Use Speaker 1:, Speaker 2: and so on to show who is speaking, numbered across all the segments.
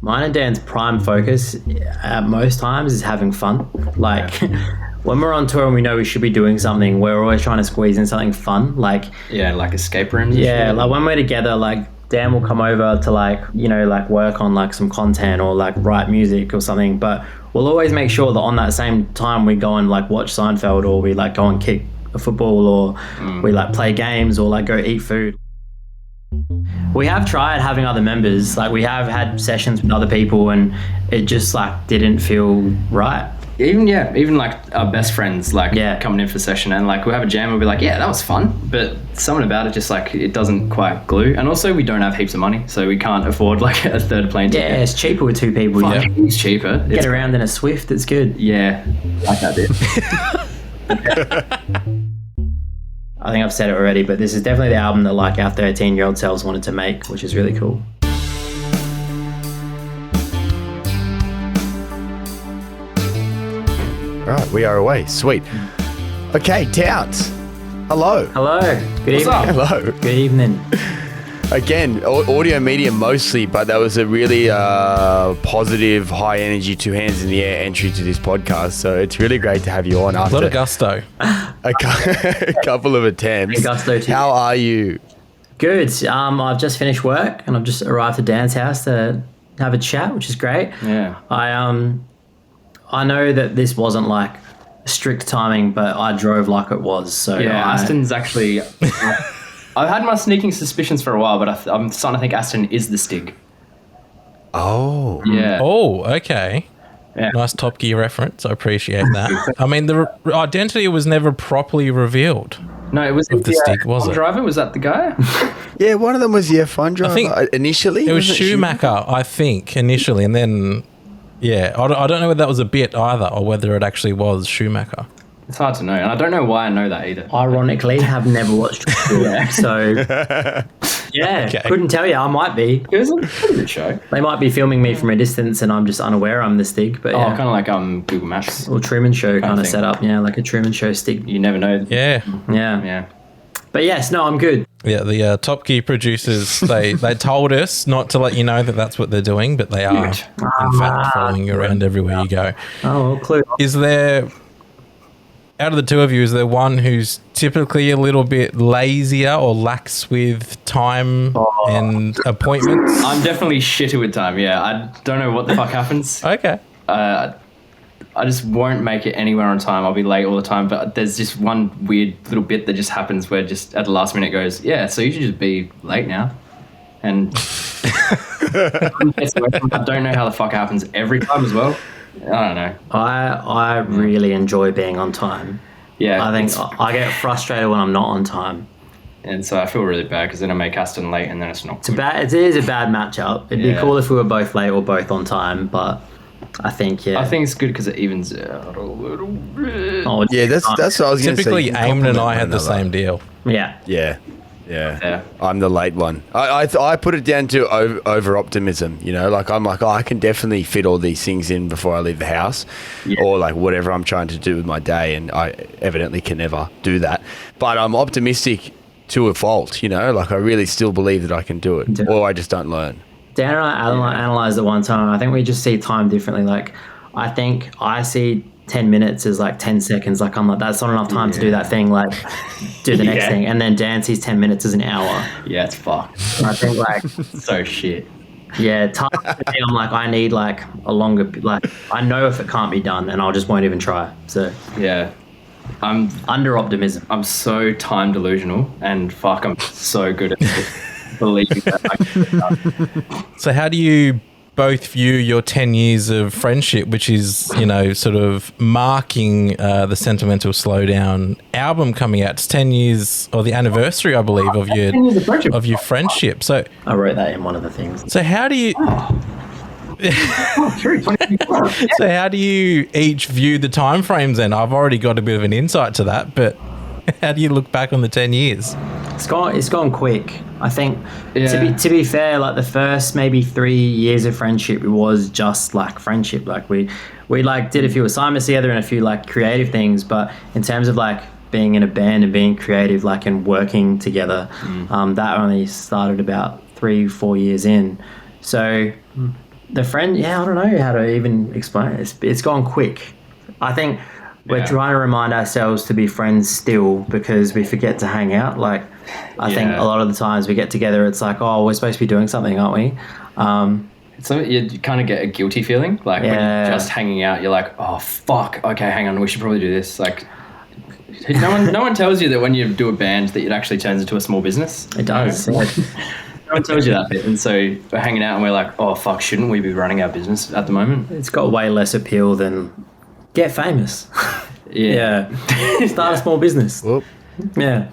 Speaker 1: Mine and Dan's prime focus at most times is having fun. Like when we're on tour and we know we should be doing something, we're always trying to squeeze in something fun. Like
Speaker 2: like escape rooms.
Speaker 1: Yeah, like when we're together, like Dan will come over to like, you know, like work on like some content or like write music or something. But we'll always make sure that on that same time we go and like watch Seinfeld, or we like go and kick a football, or we like play games, or like go eat food. We have tried having other members, like we have had sessions with other people, and it just like didn't feel right.
Speaker 2: Even like our best friends, like coming in for session, and like we'll have a jam, we'll be like, yeah, that was fun, but something about it just like it doesn't quite glue. And also we don't have heaps of money, so we can't afford like a third plane ticket.
Speaker 1: Yeah, it's cheaper with two people.
Speaker 2: It's cheaper.
Speaker 1: Get around in a Swift, it's good.
Speaker 2: Yeah, like that bit.
Speaker 1: I think I've said it already, but this is definitely the album that like our 13-year-old selves wanted to make, which is really cool.
Speaker 3: Right, we are away. Sweet. Okay, Towns. Hello.
Speaker 1: Hello. Good evening.
Speaker 2: up?
Speaker 3: Hello.
Speaker 1: Good evening.
Speaker 3: Again, audio medium mostly, but that was a really positive, high energy, two hands in the air entry to this podcast. So it's really great to have you on after
Speaker 4: a lot of gusto.
Speaker 3: a couple of attempts.
Speaker 1: Gusto too.
Speaker 3: How are you?
Speaker 1: Good. I've just finished work and I've just arrived at Dan's house to have a chat, which is great.
Speaker 2: Yeah.
Speaker 1: I know that this wasn't like strict timing, but I drove like it was. So
Speaker 2: Aston's actually. I've had my sneaking suspicions for a while, but I'm starting to think Aston is the Stig.
Speaker 3: Oh.
Speaker 2: Yeah.
Speaker 4: Oh, okay.
Speaker 2: Yeah.
Speaker 4: Nice Top Gear reference. I appreciate that. I mean, the identity was never properly revealed.
Speaker 2: No, it was
Speaker 4: the Stig, was it?
Speaker 2: driver. Was that the guy?
Speaker 3: Yeah, one of them was the F1 driver.
Speaker 4: I think
Speaker 3: initially.
Speaker 4: It was Schumacher, I think, initially, and then, I don't know whether that was a bit either, or whether it actually was Schumacher.
Speaker 2: It's hard to know, and I don't know why I know that either.
Speaker 1: Ironically, have never watched it, so couldn't tell you. I might be.
Speaker 2: It was a pretty good show.
Speaker 1: They might be filming me from a distance, and I'm just unaware I'm the Stig. But
Speaker 2: kind of like Google Maps
Speaker 1: or Truman Show kind of setup. Yeah, like a Truman Show Stig.
Speaker 2: You never know.
Speaker 1: Yeah. But yes, no, I'm good.
Speaker 4: Yeah, the Top Gear producers, they told us not to let you know that that's what they're doing, but they are, in fact, following you around everywhere you go.
Speaker 1: Oh, well, clue.
Speaker 4: Is there, out of the two of you, is there one who's typically a little bit lazier or lax with time and appointments?
Speaker 2: I'm definitely shitter with time, I don't know what the fuck happens.
Speaker 4: Okay.
Speaker 2: I just won't make it anywhere on time. I'll be late all the time. But there's just one weird little bit that just happens where just at the last minute goes, so you should just be late now. And I don't know how the fuck it happens every time as well. I don't know.
Speaker 1: I really enjoy being on time.
Speaker 2: Yeah.
Speaker 1: I think I get frustrated when I'm not on time.
Speaker 2: And so I feel really bad because then I make Aston late and then it's not good.
Speaker 1: It is a bad matchup. It'd be cool if we were both late or both on time, but I think it's good because it evens out a little bit.
Speaker 3: Oh, yeah, that's what I was going to say.
Speaker 4: Typically, Eamon and I had the same deal.
Speaker 3: Yeah. I'm the late one. I put it down to over optimism. I'm like, I can definitely fit all these things in before I leave the house, or like whatever I'm trying to do with my day, and I evidently can never do that. But I'm optimistic to a fault. Like I really still believe that I can do it, or I just don't learn.
Speaker 1: Dan and I analysed it one time. I think we just see time differently. Like, I think I see 10 minutes as like 10 seconds. Like, I'm like, that's not enough time to do that thing. Like, do the next thing. And then Dan sees 10 minutes as an hour.
Speaker 2: Yeah, it's fucked.
Speaker 1: I think like
Speaker 2: so shit.
Speaker 1: Yeah, time for me, I'm like, I need like a longer. Like, I know if it can't be done, and I just won't even try. So
Speaker 2: I'm
Speaker 1: under optimism.
Speaker 2: I'm so time delusional, and fuck, I'm so good at it. Believing that I can get done.
Speaker 4: So how do you both view your 10 years of friendship, which is, sort of marking the Sentimental Slowdown album coming out? It's 10 years, or the anniversary, I believe, of your friendship. So
Speaker 1: I wrote that in one of the things.
Speaker 4: So how do you... So how do you each view the time frames then? I've already got a bit of an insight to that, but how do you look back on the 10 years?
Speaker 1: It's gone quick. I think to be fair, like the first maybe 3 years of friendship was just like friendship. Like we like did a few assignments together and a few like creative things, but in terms of like being in a band and being creative, like and working together, that only started about 3-4 years in. So The friend, yeah, I don't know how to even explain it. It's gone quick. I think we're trying to remind ourselves to be friends still because we forget to hang out. Like, I think a lot of the times we get together, it's like, oh, we're supposed to be doing something, aren't we?
Speaker 2: So you kind of get a guilty feeling, like when you're just hanging out, you're like, oh fuck, okay, hang on, we should probably do this. Like, no one tells you that when you do a band that it actually turns into a small business.
Speaker 1: It does.
Speaker 2: No one tells you that bit, and so we're hanging out and we're like, oh fuck, shouldn't we be running our business at the moment?
Speaker 1: It's got way less appeal than get famous.
Speaker 2: Yeah.
Speaker 1: Start a small business.
Speaker 3: Whoop.
Speaker 1: Yeah.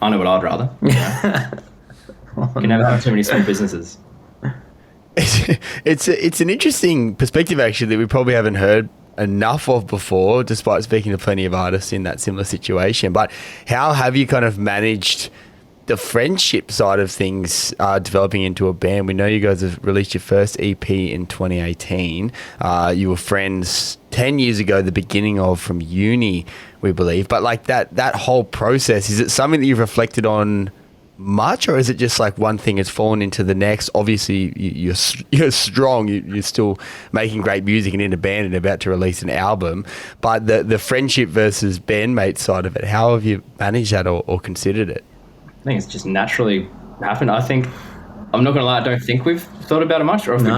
Speaker 2: I know what I'd rather. You can never have too many small businesses.
Speaker 3: It's an interesting perspective actually that we probably haven't heard enough of before, despite speaking to plenty of artists in that similar situation. But how have you kind of managed the friendship side of things developing into a band? We know you guys have released your first EP in 2018. You were friends 10 years ago, the beginning of from uni, we believe. But like that whole process, is it something that you've reflected on much, or is it just like one thing has fallen into the next? Obviously you're strong, you're still making great music and in a band and about to release an album, but the friendship versus bandmate side of it, how have you managed that or considered it?
Speaker 2: I think it's just naturally happened. I think, I'm not gonna lie, I don't think we've thought about it much, or if we do,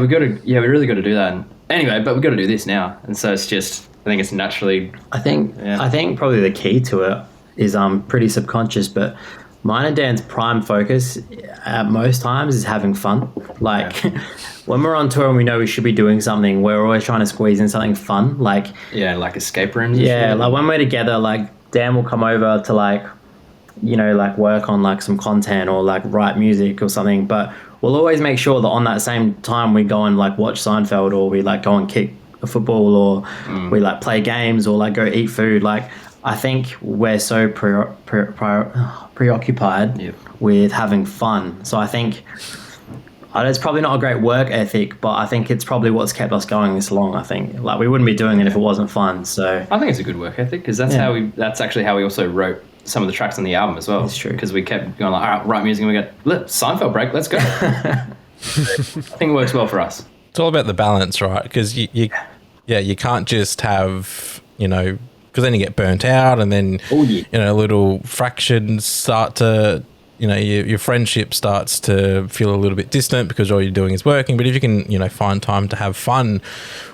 Speaker 2: we go, we really got to do that. And anyway, but we got to do this now, and so it's just, I think it's naturally.
Speaker 1: I think probably the key to it is pretty subconscious, but mine and Dan's prime focus at most times is having fun. Like when we're on tour and we know we should be doing something, we're always trying to squeeze in something fun. Like
Speaker 2: like escape rooms.
Speaker 1: Yeah, like when we're together, like Dan will come over to like, you know, like work on like some content or like write music or something. But we'll always make sure that on that same time we go and like watch Seinfeld, or we like go and kick a football, or we like play games, or like go eat food. Like I think we're so preoccupied with having fun. So I think it's probably not a great work ethic, but I think it's probably what's kept us going this long. I think like we wouldn't be doing it if it wasn't fun. So
Speaker 2: I think it's a good work ethic, because that's that's actually how we also wrote some of the tracks on the album as well.
Speaker 1: It's true,
Speaker 2: because we kept going like, all right, write music, and we go, Seinfeld break, let's go. I think it works well for us.
Speaker 4: It's all about the balance, right? Because you can't just have, you know, because then you get burnt out, and then you know, little fractions start to, you know, your friendship starts to feel a little bit distant because all you're doing is working. But if you can, you know, find time to have fun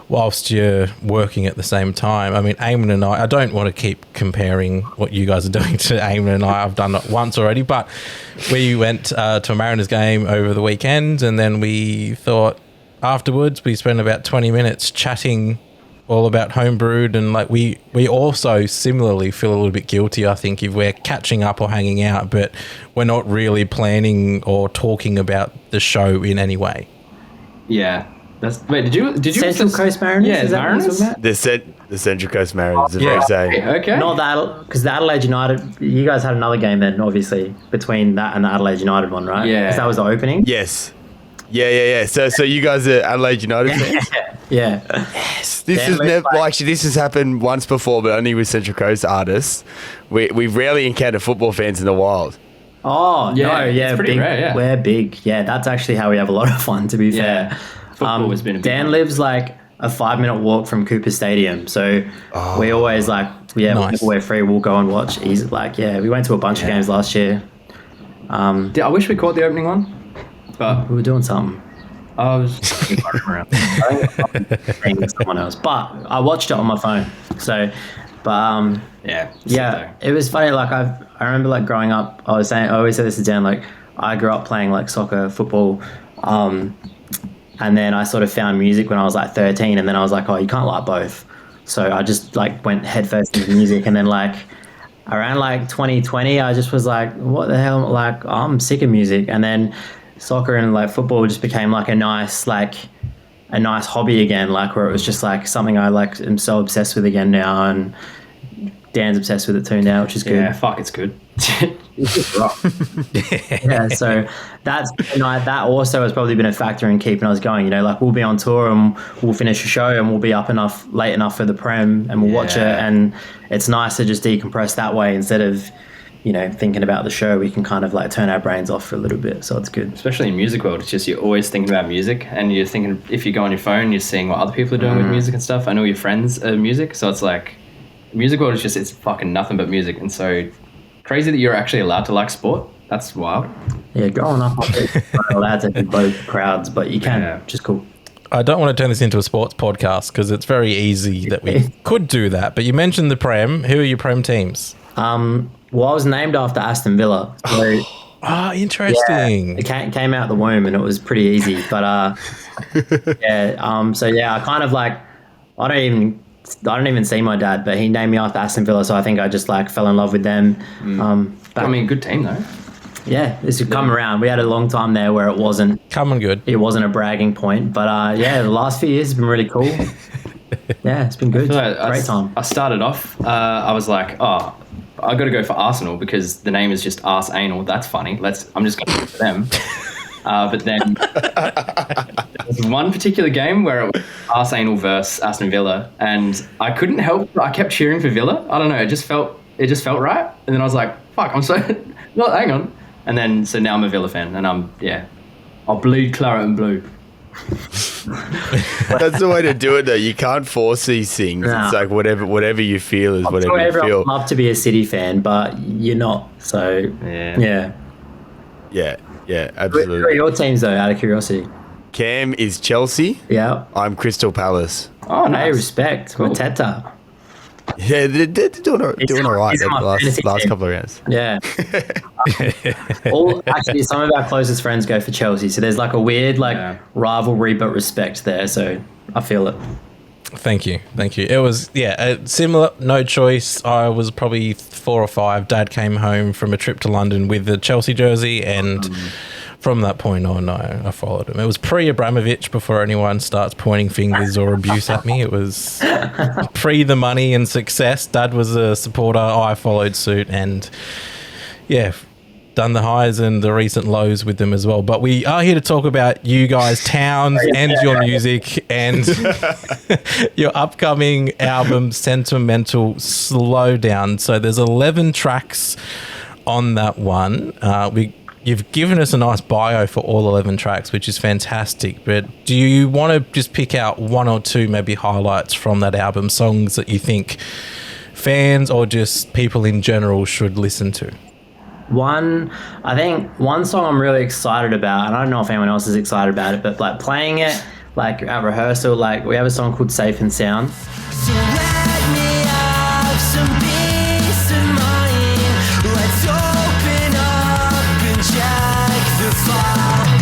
Speaker 4: whilst you're working at the same time. I mean, Eamonn and I don't want to keep comparing what you guys are doing to Eamonn and I. I've done it once already, but we went to a Mariners game over the weekend, and then we thought afterwards we spent about 20 minutes chatting all about Homebrewed, and like we also similarly feel a little bit guilty, I think, if we're catching up or hanging out, but we're not really planning or talking about the show in any way.
Speaker 2: Yeah. Did you
Speaker 1: Central Coast Mariners?
Speaker 2: Yeah,
Speaker 1: is that
Speaker 2: Mariners?
Speaker 1: what you're talking about?
Speaker 3: The Central Coast Mariners, the very same.
Speaker 2: Okay.
Speaker 1: Not that, because the Adelaide United, you guys had another game then, obviously, between that and the Adelaide United one, right?
Speaker 2: Yeah.
Speaker 1: Because that was the opening?
Speaker 3: Yes. Yeah. So you guys are Adelaide United fans?
Speaker 1: Yeah.
Speaker 3: Yes. This has never, well, actually, this has happened once before, but only with Central Coast artists. We rarely encounter football fans in the wild.
Speaker 1: Oh,
Speaker 2: yeah,
Speaker 1: no, yeah.
Speaker 2: it's pretty
Speaker 1: big,
Speaker 2: rare, yeah.
Speaker 1: We're big. Yeah, that's actually how we have a lot of fun, to be fair.
Speaker 2: Football has been a big
Speaker 1: Dan
Speaker 2: one.
Speaker 1: lives like a 5-minute walk from Cooper Stadium. So we always like,
Speaker 4: Nice.
Speaker 1: whenever we're free, we'll go and watch. He's like, we went to a bunch of games last year.
Speaker 2: I wish we caught the opening one, but
Speaker 1: We were doing something.
Speaker 2: I was around.
Speaker 1: I think I'm saying with someone else, but I watched it on my phone. So, but
Speaker 2: Yeah,
Speaker 1: it was funny. Like I remember like growing up, I always say this to Dan. Like I grew up playing like soccer, football, and then I sort of found music when I was like 13, and then I was like, oh, you can't like both. So I just like went headfirst into music, and then like around like 2020, I just was like, what the hell? Like I'm sick of music, and then soccer and like football just became like a nice hobby again, like where it was just like something I like am so obsessed with again now, and Dan's obsessed with it too now, which is good.
Speaker 2: Yeah, fuck, it's good. It's just rough.
Speaker 1: Yeah, so that also has probably been a factor in keeping us going. You know, like we'll be on tour and we'll finish a show and we'll be up late enough for the prem, and we'll watch it, and it's nice to just decompress that way instead of, you know, thinking about the show, we can kind of like turn our brains off for a little bit. So it's good.
Speaker 2: Especially in music world, it's just you're always thinking about music, and you're thinking, if you go on your phone, you're seeing what other people are doing with music and stuff. I know your friends are music, so it's like music world is just, it's fucking nothing but music. And so crazy that you're actually allowed to like sport. That's wild.
Speaker 1: Yeah, growing up, I'm not allowed to do both crowds, but you can, which is cool.
Speaker 4: I don't want to turn this into a sports podcast because it's very easy that we could do that. But you mentioned the Prem. Who are your Prem teams?
Speaker 1: Well, I was named after Aston Villa. So,
Speaker 4: interesting.
Speaker 1: Yeah, it came out the womb and it was pretty easy. But so yeah, I kind of like, I don't even see my dad, but he named me after Aston Villa, so I think I just like fell in love with them.
Speaker 2: I mean, good team though.
Speaker 1: Yeah, this would come around. We had a long time there where it wasn't
Speaker 4: good.
Speaker 1: It wasn't a bragging point, but the last few years have been really cool. Yeah, it's been good. Great time.
Speaker 2: I started off. I was like, oh, I got to go for Arsenal because the name is just Arse Anal. That's funny. I'm just going to go for them. But then there was one particular game where it was Arsenal versus Aston Villa, and I couldn't help. I kept cheering for Villa. I don't know. It just felt right. And then I was like, fuck. I'm so. Well, hang on. And then so now I'm a Villa fan, and I'll bleed claret and blue.
Speaker 3: That's the way to do it, though. You can't force these things. No. It's like whatever you feel is whatever you feel.
Speaker 1: Everyone would love to be a City fan, but you're not. So yeah,
Speaker 3: absolutely.
Speaker 1: Who are your teams, though? Out of curiosity.
Speaker 3: Cam is Chelsea.
Speaker 1: Yeah.
Speaker 3: I'm Crystal Palace.
Speaker 1: Oh, nice. Hey, respect. Cool. Mateta.
Speaker 3: Yeah, they're doing all right the last couple of rounds.
Speaker 1: Yeah. Actually, some of our closest friends go for Chelsea, so there's like a weird rivalry but respect there. So I feel it.
Speaker 4: Thank you. It was similar. No choice. I was probably 4 or 5. Dad came home from a trip to London with the Chelsea jersey, and from that point on, I followed him. It was pre-Abramovich, before anyone starts pointing fingers or abuse at me. It was pre the money and success. Dad was a supporter. I followed suit, and done the highs and the recent lows with them as well. But we are here to talk about you guys' towns and your music and your upcoming album, Sentimental Slowdown. So there's 11 tracks on that one. You've given us a nice bio for all 11 tracks, which is fantastic. But do you want to just pick out 1 or 2 maybe highlights from that album, songs that you think fans or just people in general should listen to?
Speaker 1: I think one song I'm really excited about, and I don't know if anyone else is excited about it, but like playing it like at rehearsal, like we have a song called Safe and Sound.
Speaker 5: So let me have some peace of mind. Let's open up and check the file.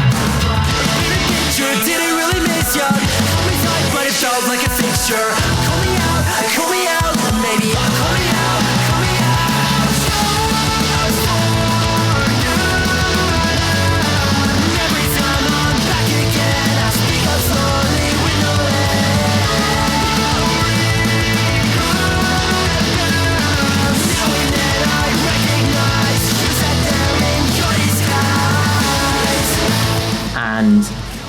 Speaker 5: In a picture, did it really miss ya? Call me tight, but it felt like a fixture. Call me out, maybe call me out, call me out. Every time I'm back again, I speak up slowly with no knowing that I recognize you sat there in your disguise.
Speaker 1: And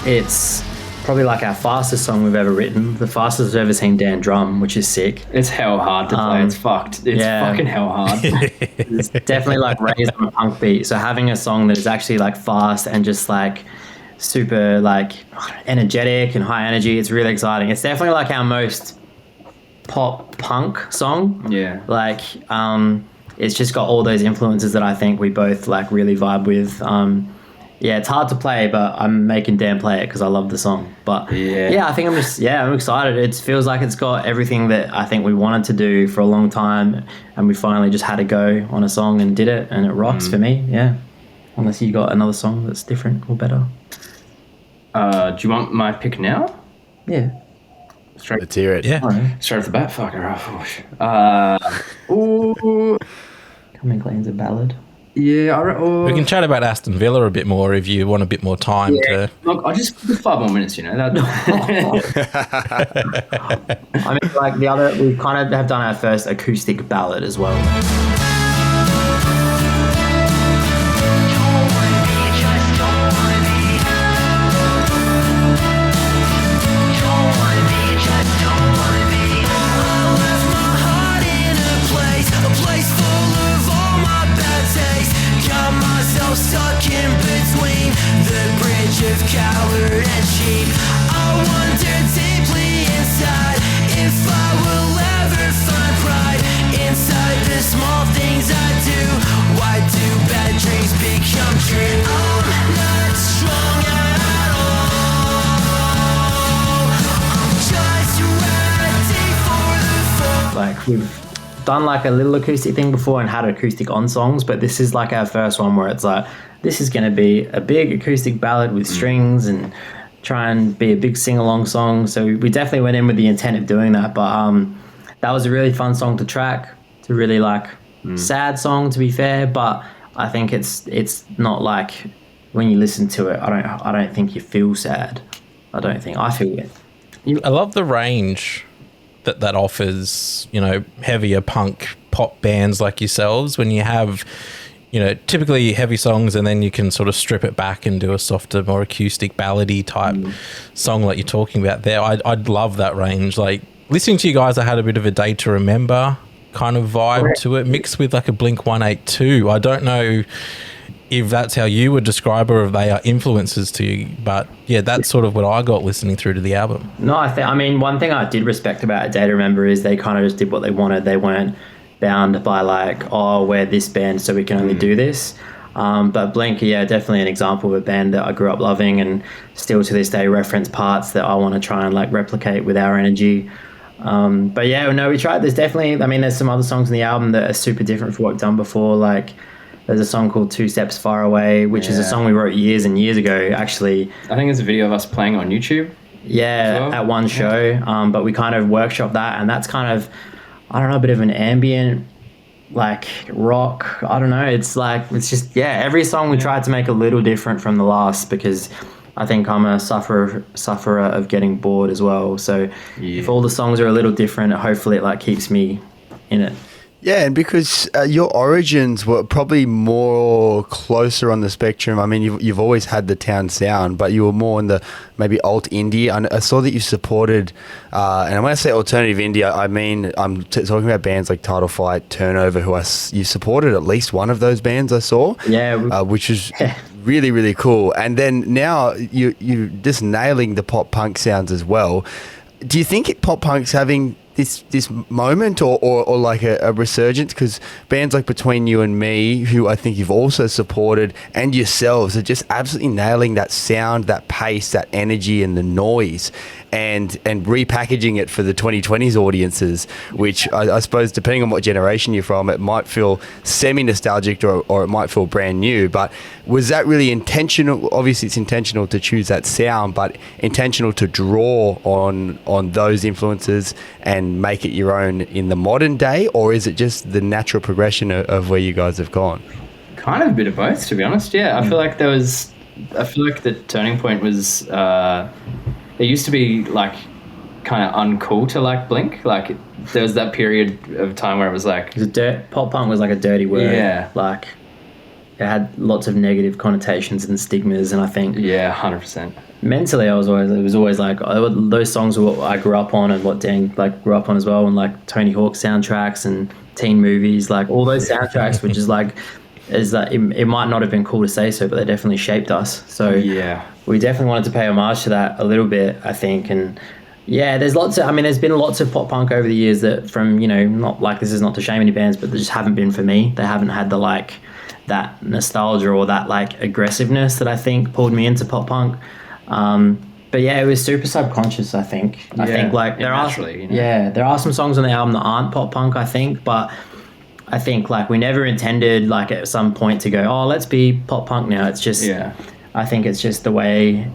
Speaker 1: it's probably like our fastest song we've ever written, the fastest I've ever seen Dan drum, which is sick.
Speaker 2: It's hell hard to play. It's fucked. It's fucking hell hard.
Speaker 1: It's definitely like raised on a punk beat. So having a song that is actually like fast and just like super like energetic and high energy, it's really exciting. It's definitely like our most pop punk song.
Speaker 2: Yeah.
Speaker 1: Like it's just got all those influences that I think we both like really vibe with. It's hard to play, but I'm making Dan play it because I love the song. But I think I'm excited. It feels like it's got everything that I think we wanted to do for a long time, and we finally just had a go on a song and did it, and it rocks for me. Yeah, unless you got another song that's different or better.
Speaker 2: Do you want my pick now?
Speaker 1: Yeah.
Speaker 3: Let's hear it.
Speaker 4: Yeah.
Speaker 1: Right.
Speaker 2: Straight off the bat, fucking rough. Ooh.
Speaker 1: Coming Clean's a ballad.
Speaker 2: Yeah,
Speaker 4: we can chat about Aston Villa a bit more if you want a bit more time to.
Speaker 2: Look, I just 5 more minutes, you know.
Speaker 1: I mean, like we kind of have done our first acoustic ballad as well.
Speaker 5: A place full of all my bad the bridge of coward and sheep. I wonder deeply inside if I will ever find pride inside the small things I do. Why do bad dreams become true? I'm not strong at all. I'm just ready for the fall.
Speaker 1: Like we've done like a little acoustic thing before and had acoustic on songs, but this is like our first one where it's like, this is going to be a big acoustic ballad with strings and try and be a big sing-along song. So we definitely went in with the intent of doing that, but that was a really fun song to track. It's a really like sad song, to be fair, but I think it's not like when you listen to it, I don't think you feel sad. I feel it.
Speaker 4: I love the range that offers, you know, heavier punk pop bands like yourselves, when you have, you know, typically heavy songs and then you can sort of strip it back and do a softer, more acoustic ballady type song like you're talking about there. I'd love that range. Like listening to you guys, I had a bit of a Day to Remember kind of vibe to it, mixed with like a Blink 182. I don't know if that's how you would describe or if they are influences to you, but yeah, that's sort of what I got listening through to the album.
Speaker 1: No, I mean, one thing I did respect about A Day to Remember is they kind of just did what they wanted. They weren't bound by like, oh, we're this band so we can only do this. But Blink, yeah, definitely an example of a band that I grew up loving and still to this day reference parts that I want to try and like replicate with our energy. But yeah, no, we tried. There's definitely, I mean, there's some other songs in the album that are super different from what we've done before. Like there's a song called Two Steps Far Away, which is a song we wrote years and years ago, actually.
Speaker 2: I think there's a video of us playing on YouTube.
Speaker 1: Yeah,
Speaker 2: well.
Speaker 1: at one show. But we kind of workshopped that, and that's kind of, I don't know, a bit of an ambient, like rock. I don't know. It's like, it's just, yeah, every song we tried to make a little different from the last, because I think I'm a sufferer of getting bored as well. So if all the songs are a little different, hopefully it like keeps me in it.
Speaker 3: Yeah, and because your origins were probably more closer on the spectrum. I mean, you've always had the town sound, but you were more in the maybe alt indie. I saw that you supported, and when I say alternative indie, I mean I'm talking about bands like Title Fight, Turnover, you supported at least one of those bands I saw.
Speaker 1: Yeah,
Speaker 3: which is really, really cool. And then now you're just nailing the pop punk sounds as well. Do you think pop punk's having this moment or like a resurgence? Because bands like Between You and Me, who I think you've also supported, and yourselves are just absolutely nailing that sound, that pace, that energy and the noise, and repackaging it for the 2020s audiences, which I suppose depending on what generation you're from, it might feel semi-nostalgic or it might feel brand new. But was that really intentional? Obviously it's intentional to choose that sound, but intentional to draw on those influences and make it your own in the modern day, or is it just the natural progression of where you guys have gone?
Speaker 2: Kind of a bit of both, to be honest. Yeah, I feel like the turning point was it used to be like kind of uncool to like Blink. Like there was that period of time where it was like
Speaker 1: pop punk was like a dirty word.
Speaker 2: Yeah,
Speaker 1: like it had lots of negative connotations and stigmas, and I think
Speaker 2: 100%.
Speaker 1: Mentally, it was always like those songs were what I grew up on and what Dan like grew up on as well, and like Tony Hawk soundtracks and teen movies, like all those soundtracks, which is like it might not have been cool to say so, but they definitely shaped us. So
Speaker 2: yeah,
Speaker 1: we definitely wanted to pay homage to that a little bit, I think. And yeah, there's been lots of pop punk over the years that, from, you know, not like, this is not to shame any bands, but they just haven't been for me. They haven't had the like that nostalgia or that like aggressiveness that I think pulled me into pop punk. But yeah, it was super subconscious, I think. I think like there are some songs on the album that aren't pop punk, I think, but I think like we never intended like at some point to go, oh, let's be pop punk now. It's just, I think it's just the way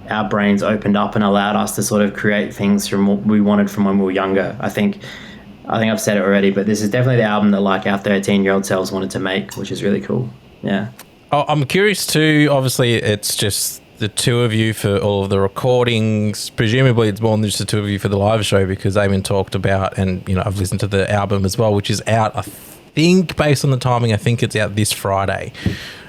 Speaker 1: our brains opened up and allowed us to sort of create things from what we wanted from when we were younger. I think I've said it already, but this is definitely the album that like our 13-year-old selves wanted to make, which is really cool. Yeah.
Speaker 4: Oh, I'm curious too. Obviously, it's just the two of you for all of the recordings. Presumably, it's more than just the two of you for the live show, because Eamonn talked about, and you know, I've listened to the album as well, which is out. I think based on the timing, I think it's out this Friday.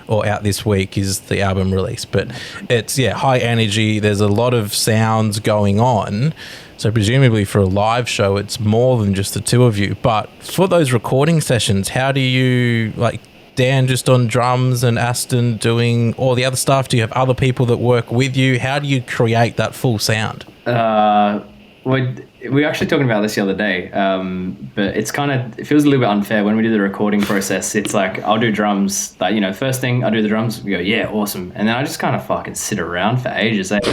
Speaker 4: Or out this week is the album release, but it's high energy. There's a lot of sounds going on, so presumably for a live show, it's more than just the two of you. But for those recording sessions, how do you like? Dan just on drums and Aston doing all the other stuff? Do you have other people that work with you? How do you create that full sound?
Speaker 2: We were actually talking about this the other day, but it feels a little bit unfair when we do the recording process. It's like I'll do drums, like, first thing I do the drums, we go, yeah, awesome, and then I just kind of fucking sit around for ages. I do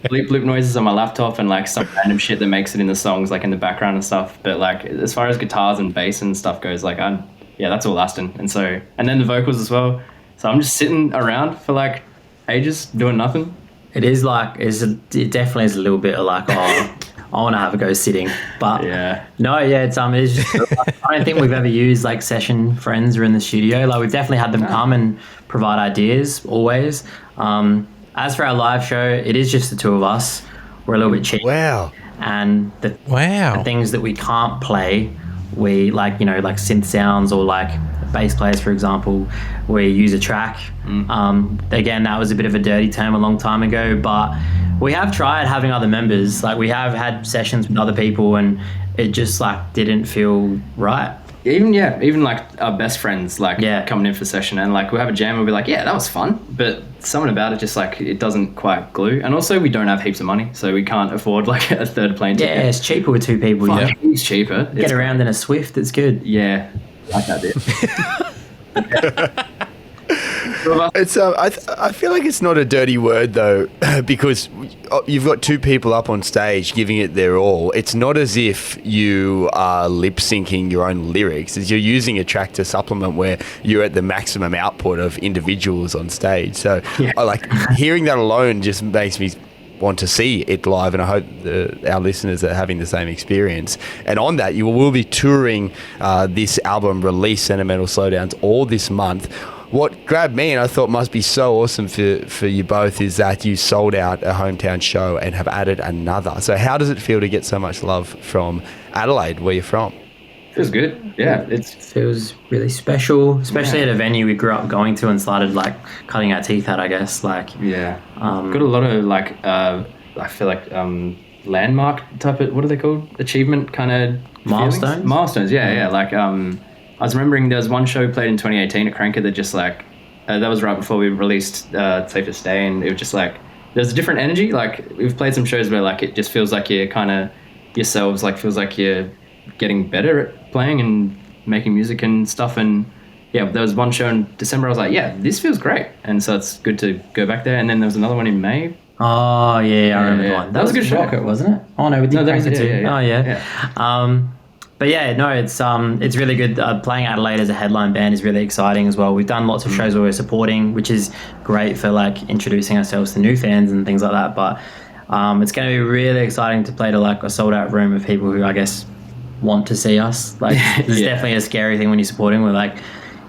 Speaker 2: bleep bloop noises on my laptop and like some random shit that makes it in the songs, like in the background and stuff. But like as far as guitars and bass and stuff goes, like that's all Aston, and then the vocals as well. So I'm just sitting around for like ages doing nothing.
Speaker 1: It is like, it definitely is a little bit of like, I want to have a go sitting. But it's just, I don't think we've ever used like session friends or in the studio. Like we've definitely had them come and provide ideas always. As for our live show, it is just the two of us. We're a little bit cheap.
Speaker 3: Wow.
Speaker 1: And the things that we can't play, we like synth sounds or like bass players, for example, we use a track. Again, that was a bit of a dirty term a long time ago, but we have tried having other members. Like we have had sessions with other people and it just like didn't feel right.
Speaker 2: Even like our best friends coming in for session and like we'll have a jam and we'll be like, yeah, that was fun, but something about it just like it doesn't quite glue. And also we don't have heaps of money, so we can't afford like a third plane ticket.
Speaker 1: Yeah, it's cheaper with two people.
Speaker 2: It's cheaper.
Speaker 1: Get around in a Swift, it's good.
Speaker 2: Yeah, like that bit.
Speaker 3: It's I feel like it's not a dirty word though, because you've got two people up on stage giving it their all. It's not as if you are lip syncing your own lyrics. As you're using a track to supplement where you're at the maximum output of individuals on stage. So I like hearing that alone just makes me want to see it live, and I hope our listeners are having the same experience. And on that, you will be touring this album release, Sentimental Slowdowns, all this month. What grabbed me and I thought must be so awesome for you both is that you sold out a hometown show and have added another. So how does it feel to get so much love from Adelaide, where you're from?
Speaker 2: Feels good. Yeah, it
Speaker 1: feels really special, especially at a venue we grew up going to and started like cutting our teeth at, I guess. Like
Speaker 2: got a lot of like I feel like landmark type of, what are they called? Achievement kind of
Speaker 1: milestones.
Speaker 2: Milestones, yeah. Like I was remembering there was one show played in 2018 at Cranker that just like that was right before we released Safest Day, and it was just like there's a different energy. Like we've played some shows where like it just feels like you're kind of yourselves, like feels like you're getting better at playing and making music and stuff. And there was one show in December I was like, yeah, this feels great, and so it's good to go back there. And then there was another one in May.
Speaker 1: Oh yeah, I remember one. That was a good show. Rocket, wasn't it? Oh no, we did Cranker too. Yeah. Oh yeah. But yeah, no, it's really good. Playing Adelaide as a headline band is really exciting as well. We've done lots of shows where we're supporting, which is great for like introducing ourselves to new fans and things like that. But it's going to be really exciting to play to like a sold out room of people who I guess want to see us. Like it's definitely a scary thing when you're supporting. We're like,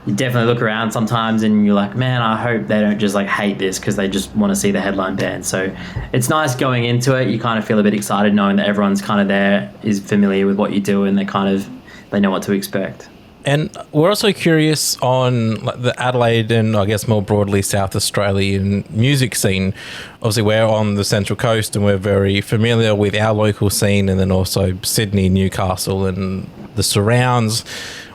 Speaker 1: you definitely look around sometimes and you're like, man, I hope they don't just like hate this because they just want to see the headline band. So it's nice going into it. You kind of feel a bit excited knowing that everyone's kind of there, is familiar with what you do, and they know what to expect.
Speaker 4: And we're also curious on like the Adelaide and I guess more broadly South Australian music scene. Obviously we're on the Central Coast and we're very familiar with our local scene, and then also Sydney, Newcastle and the surrounds.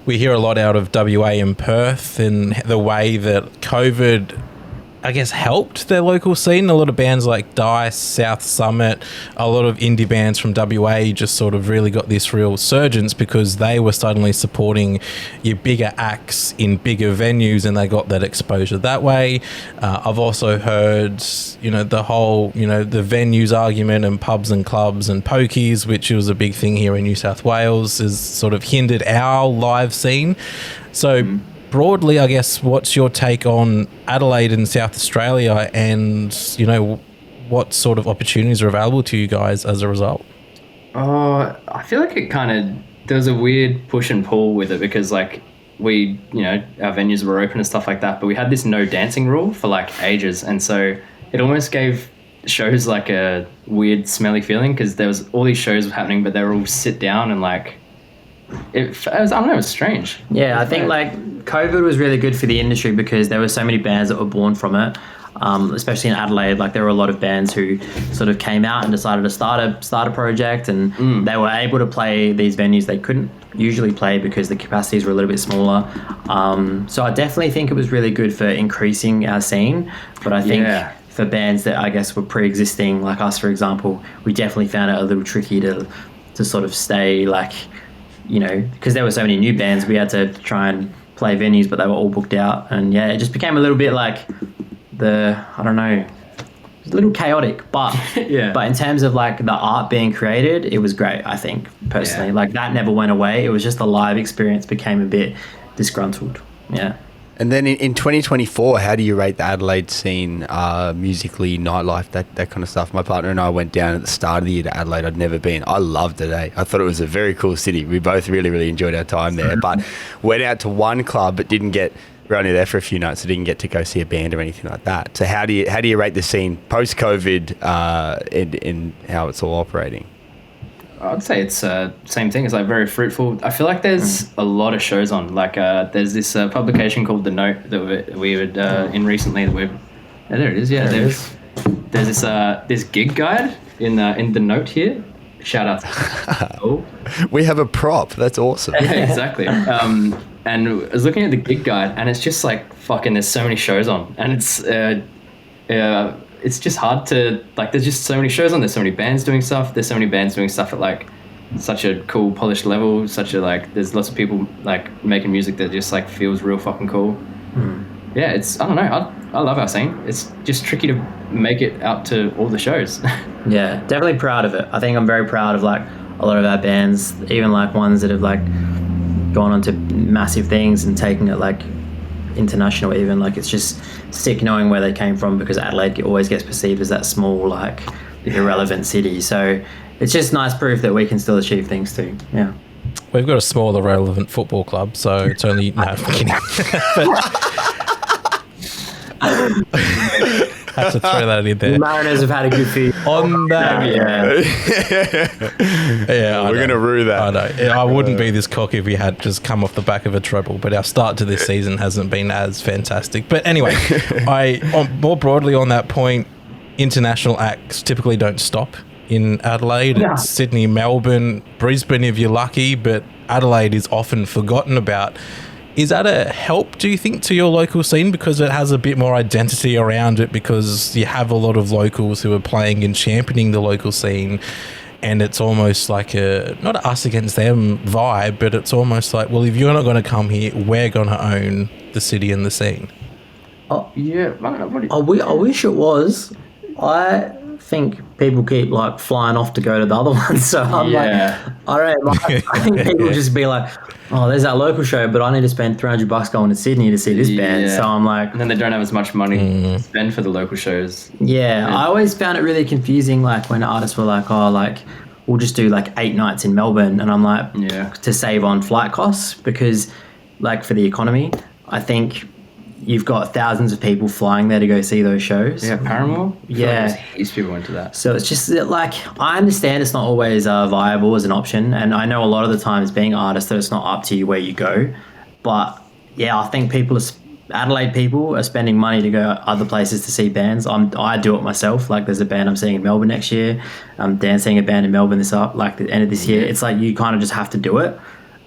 Speaker 4: We hear a lot out of WA and Perth and the way that COVID, I guess, helped their local scene. A lot of bands like Dice, South Summit, a lot of indie bands from WA just sort of really got this real surgence because they were suddenly supporting your bigger acts in bigger venues and they got that exposure that way. I've also heard, the whole, the venues argument and pubs and clubs and pokies, which was a big thing here in New South Wales, has sort of hindered our live scene. So broadly, I guess, what's your take on Adelaide and South Australia and, what sort of opportunities are available to you guys as a result?
Speaker 2: I feel like there was a weird push and pull with it because like we, our venues were open and stuff like that, but we had this no dancing rule for like ages. And so it almost gave shows like a weird smelly feeling because there was all these shows happening, but they were all sit down and like, it was strange.
Speaker 1: Yeah, I think like COVID was really good for the industry because there were so many bands that were born from it. especially in Adelaide. Like there were a lot of bands who sort of came out and decided to start a project, and they were able to play these venues they couldn't usually play because the capacities were a little bit smaller. So I definitely think it was really good for increasing our scene, but I think for bands that I guess were pre-existing, like us, for example, we definitely found it a little tricky to sort of stay, like, you know, because there were so many new bands, we had to try and play venues, but they were all booked out. And yeah, it just became a little bit like I don't know, it was a little chaotic, but but in terms of like the art being created, it was great, I think, personally. Like that never went away. It was just the live experience became a bit disgruntled. Yeah.
Speaker 3: And then in 2024, how do you rate the Adelaide scene, musically, nightlife, that kind of stuff? My partner and I went down at the start of the year to Adelaide. I'd never been. I loved it, eh? I thought it was a very cool city. We both really, really enjoyed our time there. But went out to one club, but we're only there for a few nights, so didn't get to go see a band or anything like that. So how do you rate the scene post-COVID in how it's all operating?
Speaker 2: I'd say it's same thing. It's like very fruitful. I feel like there's a lot of shows on. Like there's this publication called The Note that we were in recently. That there it is. Yeah, there's this gig guide in the Note here. Shout out to
Speaker 3: We have a prop. That's awesome.
Speaker 2: Yeah, exactly. And I was looking at the gig guide, and it's just like fucking. There's so many shows on, and it's just hard to, like, there's just so many shows on, there's so many bands doing stuff, there's so many bands doing stuff at like such a cool polished level, there's lots of people like making music that just like feels real fucking cool. Yeah, it's, I don't know, I love our scene. It's just tricky to make it out to all the shows.
Speaker 1: Yeah, definitely proud of it. I think I'm very proud of like a lot of our bands, even like ones that have like gone on to massive things and taking it like international even. Like it's just sick knowing where they came from, because Adelaide always gets perceived as that small, like irrelevant city. So it's just nice proof that we can still achieve things too. Yeah.
Speaker 4: We've got a small irrelevant football club, so it's only I'm kidding. Have to throw that in there.
Speaker 1: The Mariners have had a good few.
Speaker 4: On that,
Speaker 3: We're going to rue that.
Speaker 4: I know. I wouldn't be this cocky if we had just come off the back of a treble, but our start to this season hasn't been as fantastic. But anyway, more broadly on that point, international acts typically don't stop in Adelaide.
Speaker 1: Yeah.
Speaker 4: It's Sydney, Melbourne, Brisbane if you're lucky, but Adelaide is often forgotten about. Is that a help, do you think, to your local scene, because it has a bit more identity around it, because you have a lot of locals who are playing and championing the local scene, and it's almost like not a us against them vibe, but it's almost like, well, if you're not going to come here, we're going to own the city and the scene.
Speaker 1: Oh,
Speaker 2: Yeah,
Speaker 1: I wish it was. I think people keep like flying off to go to the other ones, so I'm like, I don't know, I think people just be like, oh, there's that local show, but I need to spend $300 going to Sydney to see this band. So I'm like,
Speaker 2: and then they don't have as much money to spend for the local shows.
Speaker 1: I always found it really confusing, like when artists were like, oh, like we'll just do like 8 nights in Melbourne, and I'm like, to save on flight costs, because like for the economy, I think you've got thousands of people flying there to go see those shows.
Speaker 2: Yeah, Paramore?
Speaker 1: Yeah.
Speaker 2: These people went to that.
Speaker 1: So it's just that, like, I understand it's not always viable as an option, and I know a lot of the times being an artist that it's not up to you where you go. But yeah, I think Adelaide people are spending money to go other places to see bands. I do it myself. Like there's a band I'm seeing in Melbourne next year. Dan's seeing a band in Melbourne the end of this year. It's like you kind of just have to do it.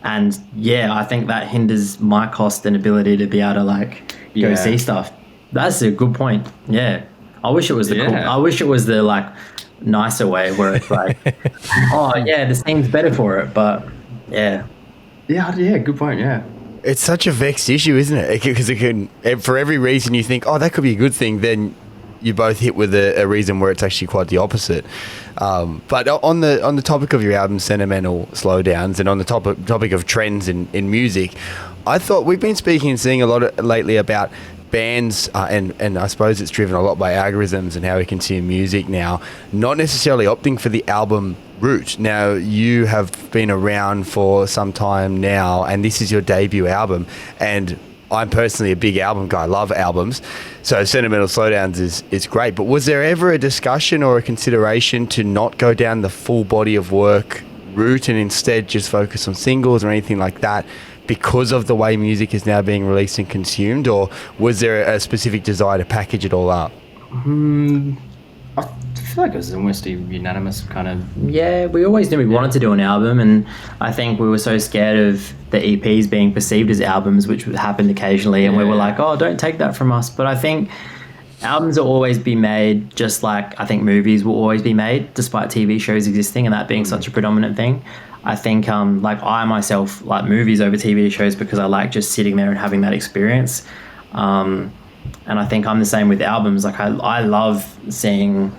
Speaker 1: And yeah, I think that hinders my cost and ability to be able to like go see stuff. That's a good point. Yeah, I wish it was I wish it was the like nicer way where it's like, oh yeah, the scene's better for it. But yeah,
Speaker 2: good point. Yeah,
Speaker 3: it's such a vexed issue, isn't it? Because it can, for every reason you think, oh, that could be a good thing, then you both hit with a reason where it's actually quite the opposite. But on the topic of your album, Sentimental Slowdowns, and on the topic of trends in music, I thought we've been speaking and seeing a lot lately about bands, and I suppose it's driven a lot by algorithms and how we consume music now, not necessarily opting for the album route. Now, you have been around for some time now, and this is your debut album, and I'm personally a big album guy. I love albums. So Sentimental Slowdowns is great. But was there ever a discussion or a consideration to not go down the full body of work route and instead just focus on singles or anything like that? because of the way music is now being released and consumed, or was there a specific desire to package it all up?
Speaker 2: I feel like it was almost a unanimous kind of.
Speaker 1: Yeah, we always knew we wanted to do an album, and I think we were so scared of the EPs being perceived as albums, which happened occasionally, and we were like, oh, don't take that from us. But I think albums will always be made just like I think movies will always be made, despite TV shows existing and that being such a predominant thing. I think like I myself like movies over TV shows because I like just sitting there and having that experience. And I think I'm the same with albums. Like I love seeing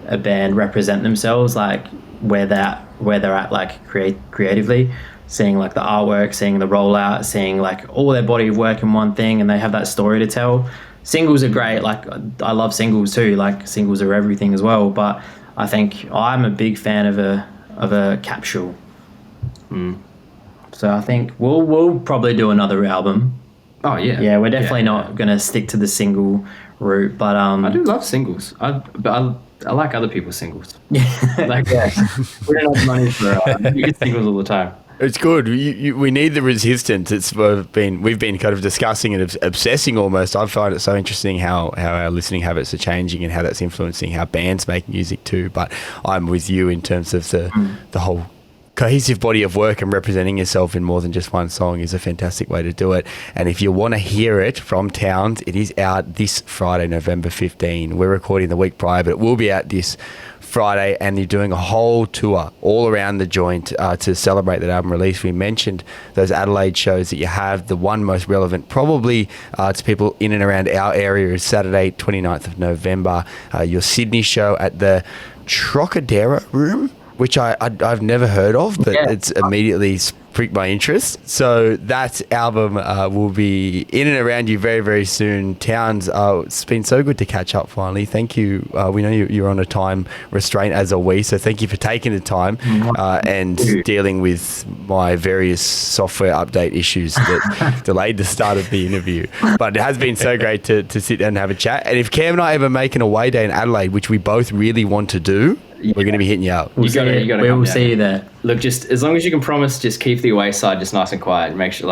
Speaker 1: a band represent themselves, like where they're at, like creatively, seeing like the artwork, seeing the rollout, seeing like all their body of work in one thing, and they have that story to tell. Singles are great. Like I love singles too. Like singles are everything as well. But I think I'm a big fan of a capsule. So I think we'll probably do another album.
Speaker 2: Oh yeah.
Speaker 1: Yeah, we're definitely not gonna stick to the single route. But
Speaker 2: I do love singles. But I like other people's singles. Like we don't have money for you get singles all the time.
Speaker 3: It's good. We need the resistance. We've been kind of discussing and obsessing almost. I find it so interesting how our listening habits are changing and how that's influencing how bands make music too. But I'm with you in terms of the whole cohesive body of work, and representing yourself in more than just one song is a fantastic way to do it. And if you want to hear it from Towns, it is out this Friday, November 15. We're recording the week prior, but it will be out this Friday, and you're doing a whole tour all around the joint to celebrate that album release. We mentioned those Adelaide shows that you have. The one most relevant probably to people in and around our area is Saturday 29th of November, your Sydney show at the Trocadero Room, which I've never heard of, but it's immediately piqued my interest. So that album will be in and around you very, very soon. Towns, it's been so good to catch up finally. Thank you. We know you're on a time restraint, as are we, so thank you for taking the time and dealing with my various software update issues that delayed the start of the interview. But it has been so great to sit down and have a chat. And if Cam and I ever make an away day in Adelaide, which we both really want to do, we're going to be hitting you up.
Speaker 1: We will see you there.
Speaker 2: Look, just as long as you can promise, just keep the away side just nice and quiet, and make sure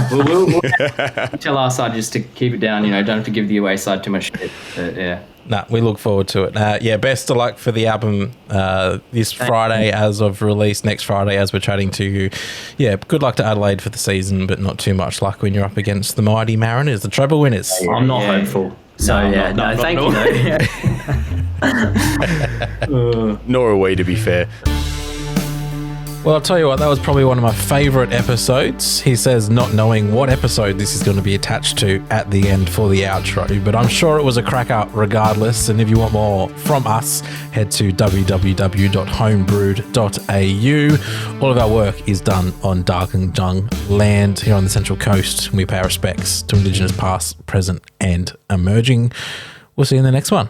Speaker 2: we'll tell our side just to keep it down. Don't have to give the away side too much shit. But, yeah.
Speaker 4: Nah, we look forward to it. Best of luck for the album this Friday as of release, next Friday as we're chatting to you. Yeah, good luck to Adelaide for the season, but not too much luck when you're up against the mighty Mariners, the treble winners.
Speaker 1: I'm not hopeful. So thank you.
Speaker 3: Nor are we, to be fair.
Speaker 4: Well, I'll tell you what, that was probably one of my favourite episodes. He says not knowing what episode this is going to be attached to at the end for the outro, but I'm sure it was a cracker regardless. And if you want more from us, head to www.homebrewed.au. All of our work is done on Darkinjung Land here on the Central Coast. We pay our respects to Indigenous past, present and emerging. We'll see you in the next one.